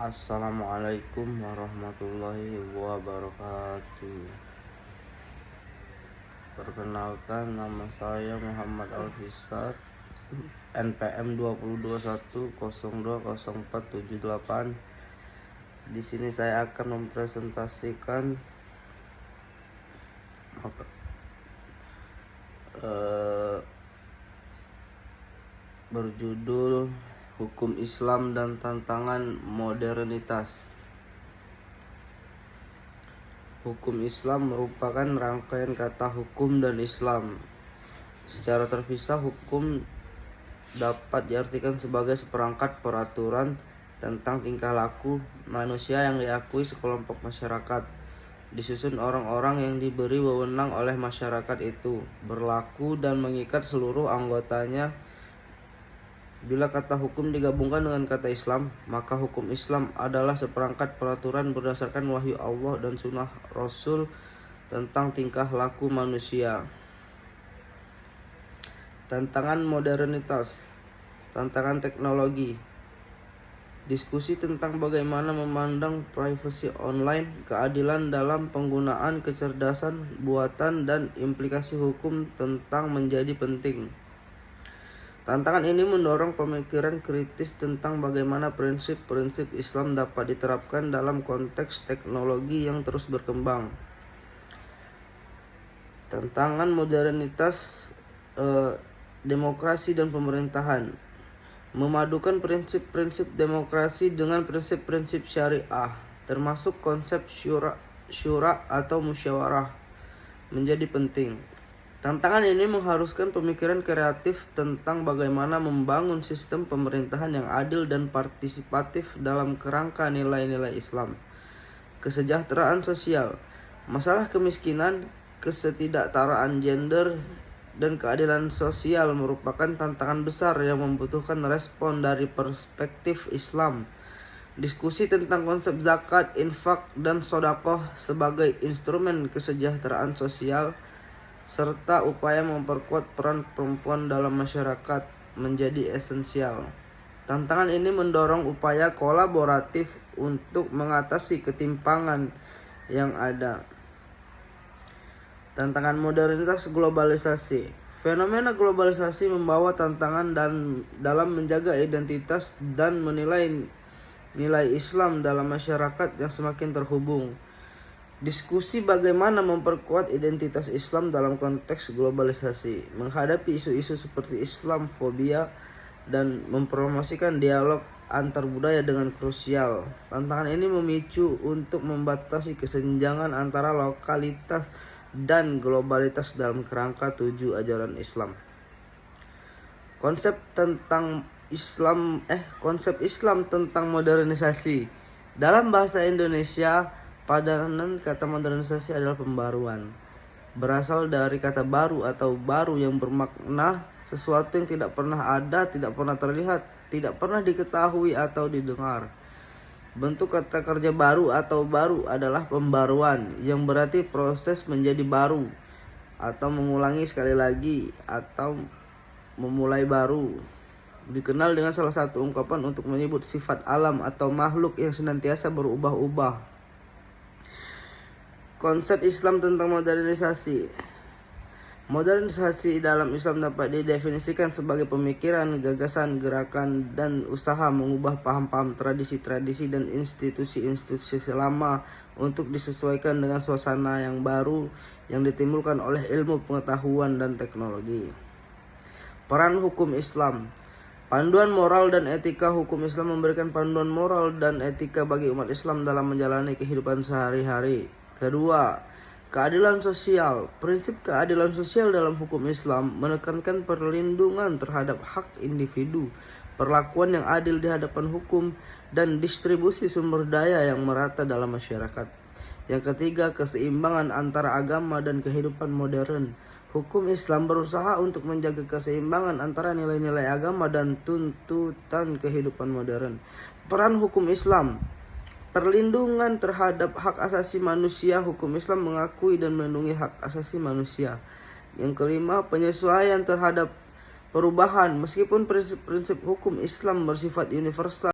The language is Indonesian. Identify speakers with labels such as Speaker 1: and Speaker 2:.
Speaker 1: Assalamualaikum warahmatullahi wabarakatuh. Perkenalkan, nama saya Muhammad Alfisar, NPM 2021020478. Di sini saya akan mempresentasikan berjudul Hukum Islam dan Tantangan Modernitas. Hukum Islam merupakan rangkaian kata hukum dan Islam. Secara terpisah, hukum dapat diartikan sebagai seperangkat peraturan tentang tingkah laku manusia yang diakui sekelompok masyarakat, disusun orang-orang yang diberi wewenang oleh masyarakat itu, berlaku dan mengikat seluruh anggotanya. Bila kata hukum digabungkan dengan kata Islam, maka hukum Islam adalah seperangkat peraturan berdasarkan wahyu Allah dan sunnah Rasul tentang tingkah laku manusia. Tantangan modernitas, tantangan teknologi. Diskusi tentang bagaimana memandang privasi online, keadilan dalam penggunaan kecerdasan buatan, dan implikasi hukum tentang menjadi penting. Tantangan ini mendorong pemikiran kritis tentang bagaimana prinsip-prinsip Islam dapat diterapkan dalam konteks teknologi yang terus berkembang. Tantangan modernitas, demokrasi dan pemerintahan. Memadukan prinsip-prinsip demokrasi dengan prinsip-prinsip syariah, termasuk konsep syura atau musyawarah, menjadi penting. Tantangan ini mengharuskan pemikiran kreatif tentang bagaimana membangun sistem pemerintahan yang adil dan partisipatif dalam kerangka nilai-nilai Islam. Kesejahteraan sosial, masalah kemiskinan, ketidaksetaraan gender, dan keadilan sosial merupakan tantangan besar yang membutuhkan respon dari perspektif Islam. Diskusi tentang konsep zakat, infak, dan sedekah sebagai instrumen kesejahteraan sosial serta upaya memperkuat peran perempuan dalam masyarakat menjadi esensial. Tantangan ini mendorong upaya kolaboratif untuk mengatasi ketimpangan yang ada. Tantangan modernitas globalisasi. Fenomena globalisasi membawa tantangan dalam menjaga identitas dan menilai nilai Islam dalam masyarakat yang semakin terhubung. Diskusi bagaimana memperkuat identitas Islam dalam konteks globalisasi, menghadapi isu-isu seperti Islamfobia, dan mempromosikan dialog antar budaya dengan krusial. Tantangan ini memicu untuk membatasi kesenjangan antara lokalitas dan globalitas dalam kerangka 7 ajaran Islam. Konsep Islam tentang modernisasi. Dalam bahasa Indonesia, padanan kata modernisasi adalah pembaruan. Berasal dari kata baru atau baru yang bermakna sesuatu yang tidak pernah ada, tidak pernah terlihat, tidak pernah diketahui atau didengar. Bentuk kata kerja baru atau baru adalah pembaruan, yang berarti proses menjadi baru, atau mengulangi sekali lagi, atau memulai baru. Dikenal dengan salah satu ungkapan untuk menyebut sifat alam atau makhluk yang senantiasa berubah-ubah. Konsep Islam tentang modernisasi. Modernisasi dalam Islam dapat didefinisikan sebagai pemikiran, gagasan, gerakan, dan usaha mengubah paham-paham, tradisi-tradisi, dan institusi-institusi lama untuk disesuaikan dengan suasana yang baru yang ditimbulkan oleh ilmu pengetahuan dan teknologi. Peran hukum Islam. Panduan moral dan etika. Hukum Islam memberikan panduan moral dan etika bagi umat Islam dalam menjalani kehidupan sehari-hari. Kedua, keadilan sosial. Prinsip keadilan sosial dalam hukum Islam menekankan perlindungan terhadap hak individu, perlakuan yang adil di hadapan hukum, dan distribusi sumber daya yang merata dalam masyarakat. Yang ketiga, keseimbangan antara agama dan kehidupan modern. Hukum Islam berusaha untuk menjaga keseimbangan antara nilai-nilai agama dan tuntutan kehidupan modern. Peran hukum Islam. Perlindungan terhadap hak asasi manusia. Hukum Islam mengakui dan melindungi hak asasi manusia. Yang kelima, penyesuaian terhadap perubahan. Meskipun prinsip-prinsip hukum Islam bersifat universal,